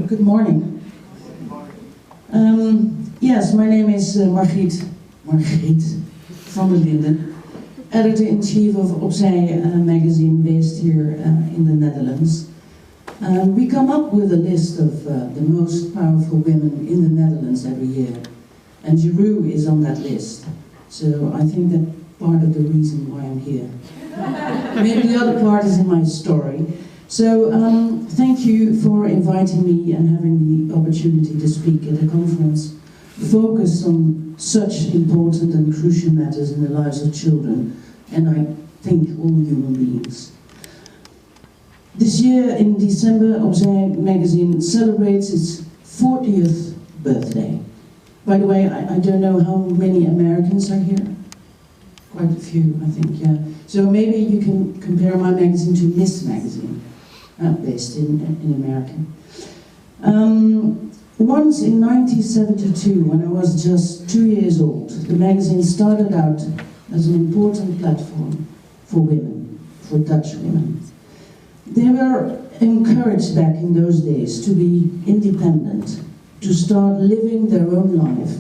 Good morning. Yes, my name is Margriet from the Linden, editor-in-chief of 2.3 magazine based here in the Netherlands. We come up with a list of the most powerful women in the Netherlands every year, and Jeroen is on that list. So I think that part of the reason why I'm here. Maybe the other part is in my story. So thank you for inviting me and having the opportunity to speak at a conference focused on such important and crucial matters in the lives of children, and I think all human beings. This year in December, 2.3 magazine celebrates its 40th birthday. By the way, I don't know how many Americans are here. Quite a few, I think, yeah. So maybe you can compare my magazine to Miss Magazine, based in America. Once in 1972, when I was just 2 years old, the magazine started out as an important platform for women, for Dutch women. They were encouraged back in those days to be independent, to start living their own life,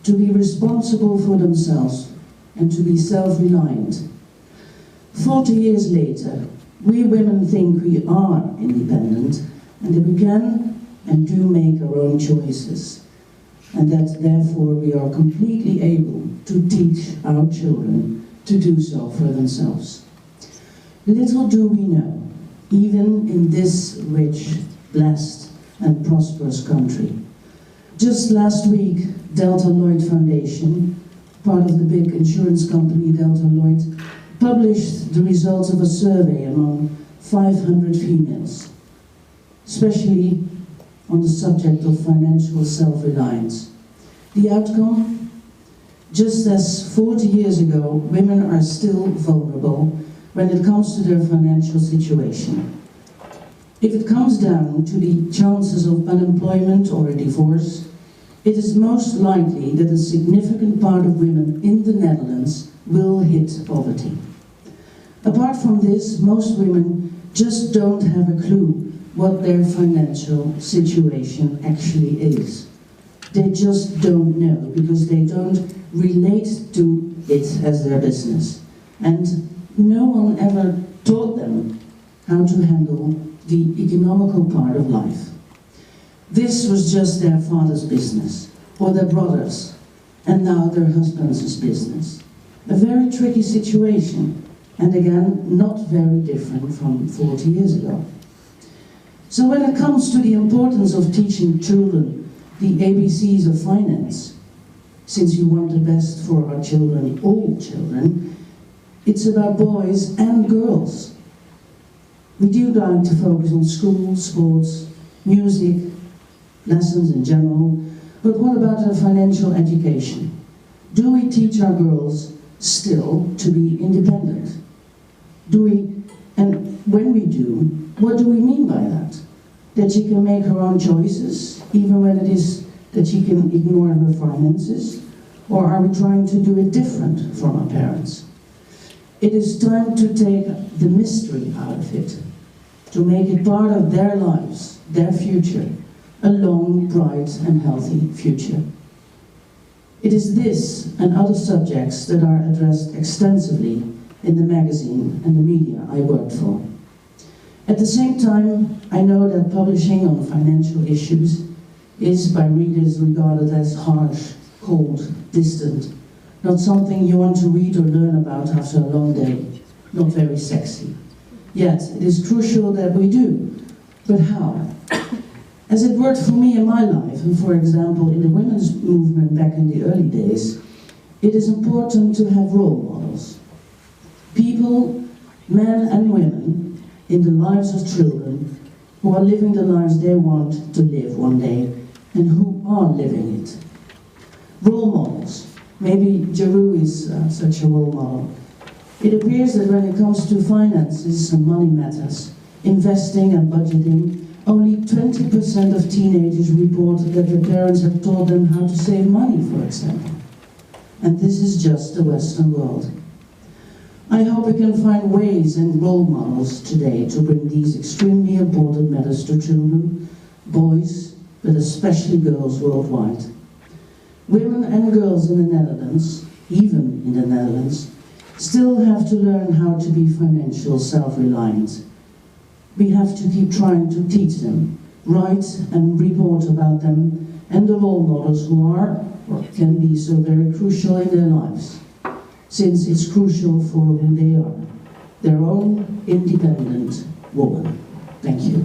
to be responsible for themselves, and to be self-reliant. 40 years later, we women think we are independent, and that we can and do make our own choices, and that therefore we are completely able to teach our children to do so for themselves. Little do we know, even in this rich, blessed, and prosperous country. Just last week, Delta Lloyd Foundation, part of the big insurance company Delta Lloyd, published the results of a survey among 500 females, especially on the subject of financial self-reliance. The outcome? Just as 40 years ago, women are still vulnerable when it comes to their financial situation. If it comes down to the chances of unemployment or a divorce, it is most likely that a significant part of women in the Netherlands will hit poverty. Apart from this, most women just don't have a clue what their financial situation actually is. They just don't know because they don't relate to it as their business. And no one ever taught them how to handle the economical part of life. This was just their father's business, or their brother's, and now their husband's business. A very tricky situation, and again, not very different from 40 years ago. So when it comes to the importance of teaching children the ABCs of finance, since we want the best for our children, all children, it's about boys and girls. We do like to focus on school, sports, music, lessons in general, but what about our financial education? Do we teach our girls still to be independent? Do we, and when we do, what do we mean by that? That she can make her own choices, even when it is that she can ignore her finances? Or are we trying to do it different from our parents? It is time to take the mystery out of it, to make it part of their lives, their future, a long, bright and healthy future. It is this and other subjects that are addressed extensively in the magazine and the media I worked for. At the same time, I know that publishing on financial issues is by readers regarded as harsh, cold, distant, not something you want to read or learn about after a long day, not very sexy. Yet, it is crucial that we do. But how? As it worked for me in my life, and for example in the women's movement back in the early days, it is important to have role models. People, men and women, in the lives of children who are living the lives they want to live one day and who are living it. Role models. Maybe Jeroen is such a role model. It appears that when it comes to finances and money matters, investing and budgeting, only 20% of teenagers report that their parents have taught them how to save money, for example. And this is just the Western world. I hope we can find ways and role models today to bring these extremely important matters to children, boys, but especially girls worldwide. Women and girls in the Netherlands, even in the Netherlands, still have to learn how to be financially self-reliant. We have to keep trying to teach them, write and report about them, and the role models who are, or can be so very crucial in their lives, since it's crucial for who they are, their own independent woman. Thank you.